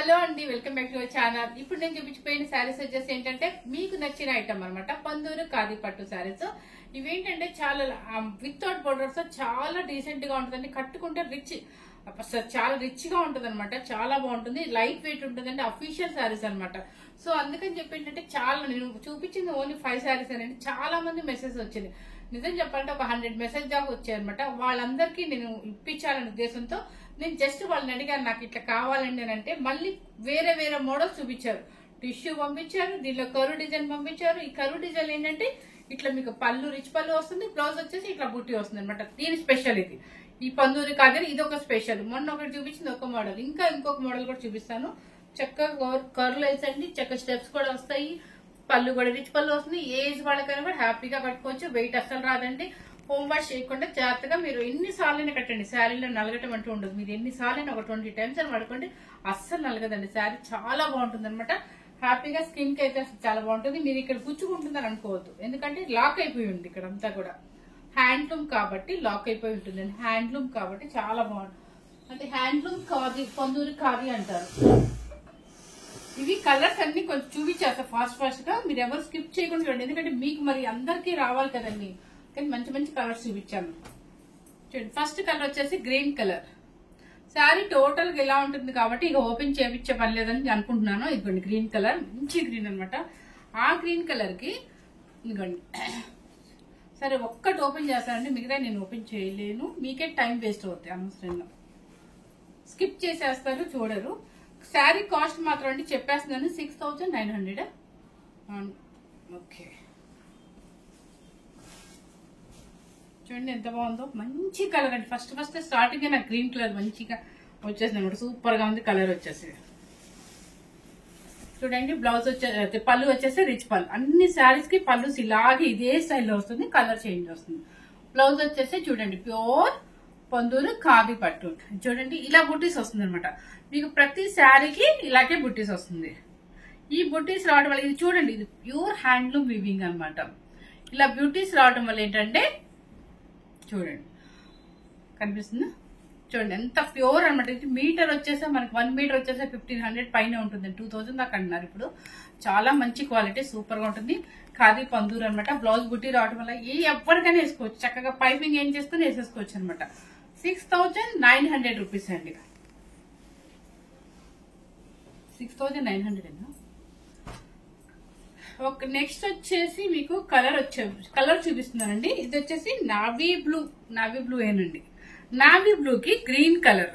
Hello అండి, welcome back to our channel. ఇప్పుడు నేను చూపించిపోయిన శారీస్ వచ్చేసి ఏంటంటే మీకు నచ్చిన ఐటమ్ అనమాట. పందూరు ఖాదీ పట్టు శారీస్. ఇవేంటంటే చాలా వితౌట్ బోర్డర్స్ చాలా డీసెంట్ గా ఉంటుందండి. కట్టుకుంటే రిచ్, చాలా రిచ్ గా ఉంటది అనమాట. చాలా బాగుంటుంది, లైట్ వెయిట్ ఉంటుందండి. అఫీషియల్ శారీస్ అనమాట. సో అందుకని చెప్పి ఏంటంటే చాలా నేను చూపించింది ఓన్లీ 5 శారీస్ అని. చాలా మంది మెసేజ్ వచ్చింది. నిజం చెప్పాలంటే ఒక 100 మెసేజ్ దాకా వచ్చాయనమాట. వాళ్ళందరికీ నేను ఇప్పించాలనే ఉద్దేశంతో నేను జస్ట్ వాళ్ళని అడిగాను, నాకు ఇట్లా కావాలండి అని అంటే మళ్ళీ వేరే వేరే మోడల్స్ చూపించారు. టిష్యూ పంపించారు, దీనిలో కరువు డిజైన్ పంపించారు. ఈ కరువు డిజైన్ ఏంటంటే ఇట్లా మీకు పళ్ళు, రిచ్ పళ్ళు వస్తుంది, బ్లౌజ్ వచ్చేసి ఇట్లా బుట్టి వస్తుంది అనమాట. దీని స్పెషల్ ఇది. ఈ పందూరి కాదని ఇది ఒక స్పెషల్. మొన్న ఒకటి చూపించింది ఒక మోడల్, ఇంకా ఇంకొక మోడల్ కూడా చూపిస్తాను. చక్కగా కర్ల్ వేసండి, చక్కగా స్టెప్స్ కూడా వస్తాయి, పళ్ళు కూడా రిచ్ పళ్ళు వస్తుంది. ఏజ్ వాళ్ళకైనా కూడా హ్యాపీగా కట్టుకోవచ్చు. వెయిట్ అస్సలు రాదండి. హోమ్ వాష్ చేయకుండా జాగ్రత్తగా మీరు ఎన్నిసార్లైనా కట్టండి. శారీలో నలగటం అంటూ ఉండదు. మీరు ఎన్నిసార్లైనా ఒక 20 టైమ్స్ అని పడుకోండి, అస్సలు నలగదండి. శారీ చాలా బాగుంటుంది అనమాట. హ్యాపీగా స్కిన్ కి అయితే చాలా బాగుంటుంది. మీరు ఇక్కడ గుచ్చుకుంటుందని అనుకోవద్దు, ఎందుకంటే లాక్ అయిపోయి ఉంది ఇక్కడ అంతా కూడా. హ్యాండ్లూమ్ కాబట్టి లాక్ అయిపోయి ఉంటుంది. హ్యాండ్లూమ్ కాబట్టి చాలా బాగుంటుంది. అంటే హ్యాండ్లూమ్ ఖాదీ, పందూరి ఖాదీ అంటారు. ఇవి కలర్స్ అన్ని కొంచెం చూపించేస్తా ఫాస్ట్ గా. మీరు ఎవరు స్కిప్ చేయకుండా చూడండి, ఎందుకంటే మీకు మరి అందరికీ రావాలి కదండి. కానీ మంచి మంచి కలర్స్ చూపించాను చూడండి. ఫస్ట్ కలర్ వచ్చేసి గ్రీన్ కలర్. శారీ టోటల్ గా ఇలా ఉంటుంది కాబట్టి ఇక ఓపెన్ చేయించే పని లేదని అనుకుంటున్నాను. ఇదిగోండి గ్రీన్ కలర్, మంచి గ్రీన్ అనమాట. ఆ గ్రీన్ కలర్ కి ఇదిగోండి. సరే ఒక్కటి ఓపెన్ చేస్తానండి, మిగతా నేను ఓపెన్ చేయలేను. మీకే టైం వేస్ట్ అవుతాయి అనవసరంగా. స్కిప్ చేసేస్తారు, చూడరు. శారీ కాస్ట్ మాత్రం అండి చెప్పేస్తున్నాను 6900. ఓకే చూడండి ఎంత బాగుందో, మంచి కలర్ అండి. ఫస్ట్ స్టార్టింగ్ నాకు గ్రీన్ కలర్ మంచిగా వచ్చేసింది అనమాట. సూపర్ గా ఉంది కలర్ వచ్చేసి. చూడండి బ్లౌజ్ వచ్చే పళ్ళు వచ్చేసి రిచ్ పళ్ళు. అన్ని శారీస్ కి పళ్ళు ఇలాగే ఇదే స్టైల్లో వస్తుంది, కలర్ చేంజ్ వస్తుంది. బ్లౌజ్ వచ్చేసి చూడండి ప్యూర్ పందూరు ఖాదీ పట్టు. చూడండి ఇలా బుట్టీస్ వస్తుంది అనమాట. మీకు ప్రతి శారీకి ఇలాగే బుట్టీస్ వస్తుంది. ఈ బుట్టీస్ రావడం వల్ల ఇది చూడండి, ఇది ప్యూర్ హ్యాండ్లూమ్ వీవింగ్ అనమాట. ఇలా బ్యూటీస్ రావడం వల్ల ఏంటంటే చూడండి కనిపిస్తుందా, చూడండి ఎంత ప్యూర్ అనమాట. ఇది మీటర్ వచ్చేసా మనకి 1 మీటర్ వచ్చేసా 1500 పైన ఉంటుంది. 2000 దాకా అంటున్నారు ఇప్పుడు. చాలా మంచి క్వాలిటీ, సూపర్ గా ఉంటుంది. ఖాదీ పందూరు అనమాట. బ్లౌజ్ బుట్టి రావడం వల్ల ఎవరికైనా వేసుకోవచ్చు. చక్కగా పైపింగ్ ఏం చేసుకుని వేసేసుకోవచ్చు అనమాట. 6900 రూపీస్ అండి. 6900 ఓకే. నెక్స్ట్ వచ్చేసి మీకు కలర్ చూపిస్తున్నానండి. ఇది వచ్చేసి నావీ బ్లూ ఏనండి. నావీ బ్లూ కి గ్రీన్ కలర్.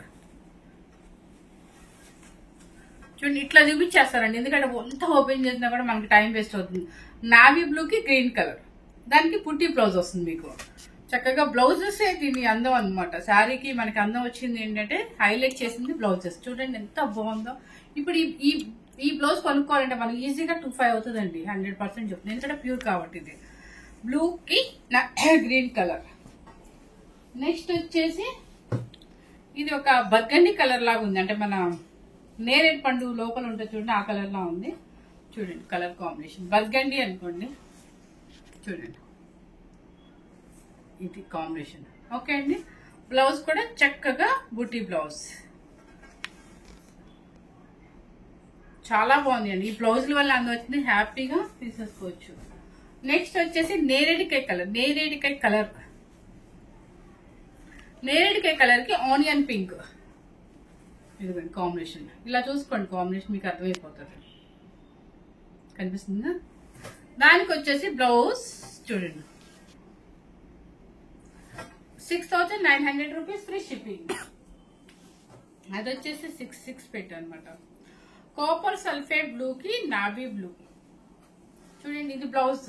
చూడండి ఇట్లా చూపించేస్తారండి, ఎందుకంటే ఎంత ఓపెన్ చేసినా కూడా మనకి టైం వేస్ట్ అవుతుంది. నావీ బ్లూ కి గ్రీన్ కలర్, దానికి పుట్టి బ్లౌజ్ వస్తుంది మీకు. చక్కగా బ్లౌజెస్ దీని అందం అనమాట. శారీకి మనకి అందం వచ్చింది ఏంటంటే హైలైట్ చేసింది బ్లౌజెస్. చూడండి ఎంత బాగుందో. ఇప్పుడు ఈ బ్లౌజ్ కొనుక్కోవాలంటే మనకి ఈజీగా 2500 అవుతుందండి. 100% చెప్తుంది, ఎందుకంటే ప్యూర్ కాబట్టి. ఇది బ్లూ కి గ్రీన్ కలర్. నెక్స్ట్ వచ్చేసి ఇది ఒక బర్గండి కలర్ లాగా ఉంది. అంటే మన నేరేడు పండు లోపల ఉంటుంది చూడండి, ఆ కలర్ లా ఉంది. చూడండి కలర్ కాంబినేషన్ బర్గండి అనుకోండి. చూడండి ఇది కాంబినేషన్. ఓకే అండి. బ్లౌజ్ కూడా చక్కగా బుటీ బ్లౌజ్, చాలా బాగుంది అండి. ఈ బ్లౌజుల వల్ల అందం వచ్చింది, హ్యాపీగా తీసేసుకోవచ్చు. నెక్స్ట్ వచ్చేసి నేరేడికాయ కలర్ కి ఆనియన్ పింక్. ఇదిగోండి కాంబినేషన్. ఇలా చూసుకోండి, కాంబినేషన్ మీకు అర్థమైపోతుంది. కనిపిస్తుందా? దానికి వచ్చేసి బ్లౌజ్ చూడండి 6900 రూపీస్ ఫ్రీ షిప్పింగ్. అది వచ్చేసి 66 పెట్టు అనమాట. కాపర్ సల్ఫేట్ బ్లూ కి నావీ బ్లూ. చూడండి ఇది బ్లౌజ్.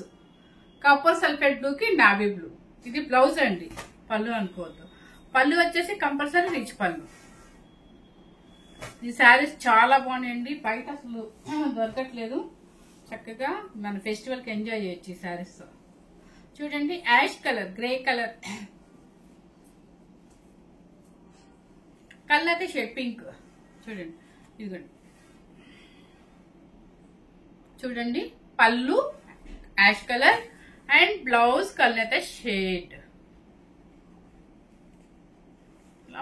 కాపర్ సల్ఫేట్ బ్లూ కి నావీ బ్లూ. ఇది బ్లౌజ్ అండి, పళ్ళు అనుకోవద్దు. పళ్ళు వచ్చేసి కంపల్సరీ రిచ్ పళ్ళు. ఈ శారీస్ చాలా బాగున్నాయండి, బయట అసలు దొరకట్లేదు. చక్కగా మన ఫెస్టివల్ కి ఎంజాయ్ చేయొచ్చు ఈ శారీస్. చూడండి యాష్ కలర్, గ్రే కలర్, కళ్ళైతే షేడ్ పింక్. చూడండి ఇదిగోండి. చూడండి పళ్ళు ash colour and blouse colour అయితే షేడ్.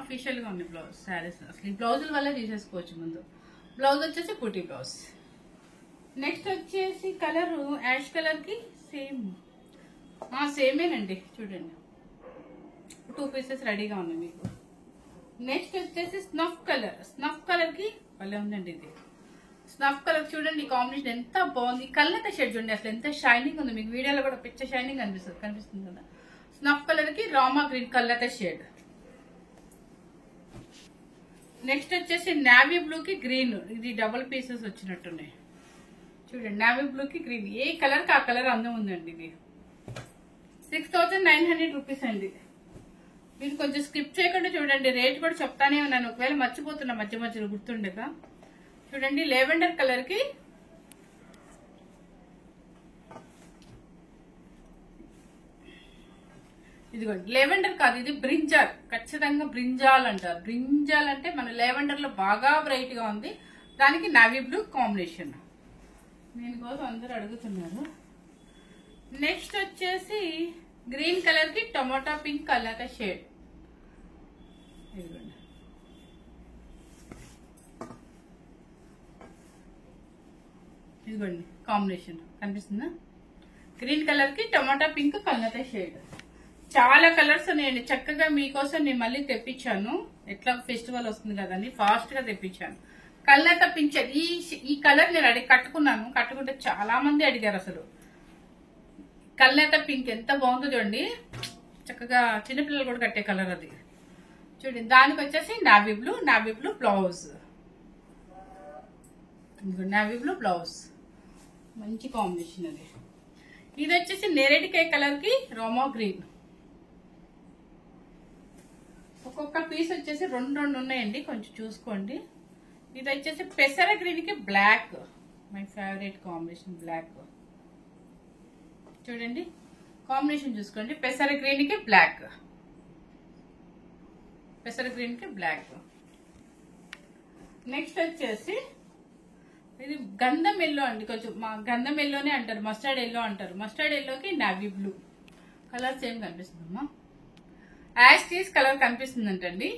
అఫీషియల్ గా ఉంది బ్లౌజ్ శారీస్. అసలు ఈ బ్లౌజుల వల్ల తీసేసుకోవచ్చు. ముందు బ్లౌజ్ వచ్చేసి బూటీ బ్లౌజ్. నెక్స్ట్ వచ్చేసి కలర్ యాష్ కలర్ కి సేమేనండి. చూడండి 2 పీసెస్ రెడీగా ఉన్నాయి మీకు. నెక్స్ట్ వచ్చేసి స్నఫ్ కలర్ కి భలే ఉందండి. ఇది స్నఫ్ కలర్ చూడండి, కాంబినేషన్ ఎంత బాగుంది. కళ్ళైతే షేడ్ చూడండి, అసలు ఎంత షైనింగ్ ఉంది. మీకు వీడియోలో కూడా పిచ్చ షైనింగ్ కనిపిస్తుంది కదా. స్నఫ్ కలర్ కి రామా గ్రీన్ కళ్ళైతే షేడ్. నెక్స్ట్ వచ్చేసి నావీ బ్లూ కి గ్రీన్, ఇది డబుల్ పీసెస్ వచ్చినట్టున్నాయి. చూడండి నావీ బ్లూ కి గ్రీన్, ఏ కలర్ కి ఆ కలర్ అందం ఉందండి. ఇది 6900 రూపీస్ అండి. మీరు కొంచెం స్కిప్ చేయకుండా చూడండి, రేట్ కూడా చెప్తానే ఉన్నాను. ఒకవేళ మర్చిపోతున్నా మధ్య మధ్యలో గుర్తుండగా. చూడండి లెవెండర్ కలర్ కి ఇదిగోండి, లెవెండర్ కాదు ఇది బ్రింజాల్, ఖచ్చితంగా బ్రింజాల్ అంటారు. బ్రింజాల్ అంటే మన లెవెండర్ లో బాగా బ్రైట్ గా ఉంది, దానికి నావీ బ్లూ కాంబినేషన్. దీనికోసం అందరూ అడుగుతున్నారు. నెక్స్ట్ వచ్చేసి గ్రీన్ కలర్ కి టొమాటో పింక్ కలర్ షేడ్. ఇదిగోండి ఇదిగోండి కాంబినేషన్ కనిపిస్తుందా. గ్రీన్ కలర్ కి టొమాటో పింక్ కలర్ షేడ్. చాలా కలర్స్ ఉన్నాయండి. చక్కగా మీకోసం నేను మళ్ళీ తెప్పించాను, ఎట్లా ఫెస్టివల్ వస్తుంది కదండి, ఫాస్ట్ గా తెప్పించాను. కలర్ తప్పించాను. ఈ కలర్ నేను కట్టుకుంటే చాలా మంది అడిగారు. అసలు కల్నేత పింక్ ఎంత బాగుందో చూడండి, చక్కగా చిన్నపిల్లలు కూడా కట్టే కలర్ అది. చూడండి దానికి వచ్చేసి navy blue blouse. Navy blue blouse మంచి కాంబినేషన్ అది. ఇది వచ్చేసి నేరేడికాయ కలర్ కి రోమా గ్రీన్. ఒక్కొక్క పీస్ వచ్చేసి రెండు ఉన్నాయండి, కొంచెం చూసుకోండి. ఇది వచ్చేసి పెసర గ్రీన్ కి black, my favourite combination black. చూడండి కాంబినేషన్ చూసుకోండి, పెసర గ్రీన్ కి బ్లాక్. నెక్స్ట్ వచ్చేసి ఇది గంధం ఎల్లో అండి, కొంచెం గంధం ఎల్లోనే అంటారు, మస్టర్డ్ ఎల్లో అంటారు. మస్టర్డ్ ఎల్లోకి నావీ బ్లూ కలర్ సేమ్ కనిపిస్తుందమ్మా. యాష్ టీస్ కలర్ కనిపిస్తుందంటండి,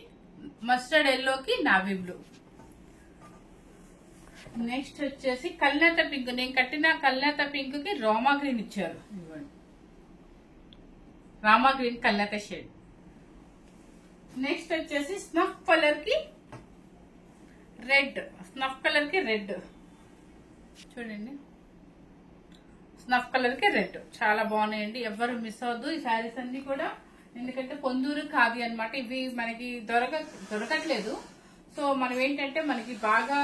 మస్టర్డ్ ఎల్లోకి నావీ బ్లూ. నెక్స్ట్ వచ్చేసి కల్నేత పింక్, నేను కట్టిన కల్నేత పింక్ కి రామా గ్రీన్ ఇచ్చారు. రామా గ్రీన్ కల్నేత షేడ్. నెక్స్ట్ వచ్చేసి స్నఫ్ కలర్ కి రెడ్. చూడండి స్నఫ్ కలర్ కి రెడ్ చాలా బాగున్నాయండి. ఎవరు మిస్ అవ్వద్దు ఈ శారీస్ అన్ని కూడా, ఎందుకంటే పొందూరు ఖాదీ అన్నమాట. ఇవి మనకి దొరకట్లేదు. సో మనం ఏంటంటే మనకి బాగా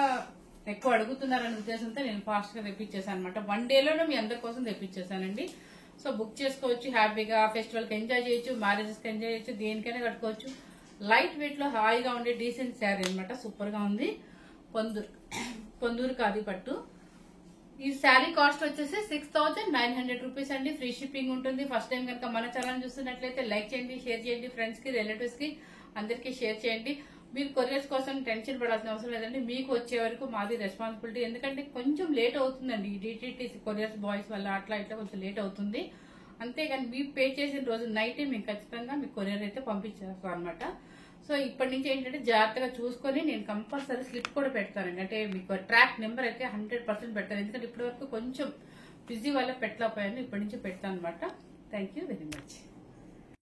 ఎక్కువ అడుగుతున్నారనే ఉద్దేశంతో నేను ఫాస్ట్ గా తెప్పించేసాను అనమాట. 1 డేలోనే మీ అందరి కోసం తెప్పించేసానండి. సో బుక్ చేసుకోవచ్చు, హ్యాపీగా ఫెస్టివల్ కి ఎంజాయ్ చేయొచ్చు, మ్యారేజెస్ కి ఎంజాయ్ చేయొచ్చు, దేనికైనా కట్టుకోవచ్చు. లైట్ వెయిట్ లో హాయిగా ఉండే డీసెంట్ శారీ అనమాట, సూపర్ గా ఉంది. పొందూరు ఖాదీ పట్టు. ఈ శారీ కాస్ట్ వచ్చేసి 6900 రూపీస్ అండి. ఫ్రీ షిప్పింగ్ ఉంటుంది. ఫస్ట్ టైం కనుక మన ఛానల్ చూస్తున్నట్లయితే లైక్ చేయండి, షేర్ చేయండి, ఫ్రెండ్స్ కి రిలేటివ్స్ కి అందరికీ షేర్ చేయండి. మీరు కొరియర్స్ కోసం టెన్షన్ పడాల్సిన అవసరం లేదండి, మీకు వచ్చే వరకు మాది రెస్పాన్సిబిలిటీ. ఎందుకంటే కొంచెం లేట్ అవుతుందండి, డిటిటిసి కొరియర్స్ బాయ్స్ వల్ల అట్లా ఇట్లా కొంచెం లేట్ అవుతుంది. అంతేగాని మీరు పే చేసిన రోజు నైటే మీకు ఖచ్చితంగా మీ కొరియర్ అయితే పంపించేస్తాం అనమాట. సో ఇప్పటి నుంచి ఏంటంటే జాగ్రత్తగా చూసుకొని నేను కంపల్సరీ స్లిప్ కూడా పెడతానండి. అంటే మీకు ట్రాక్ నెంబర్ అయితే 100% పెడతాను. ఎందుకంటే ఇప్పటి వరకు కొంచెం బిజీ వల్ల పెట్టలేకపోయాను, ఇప్పటి నుంచి పెడతాను అనమాట. Thank you very much.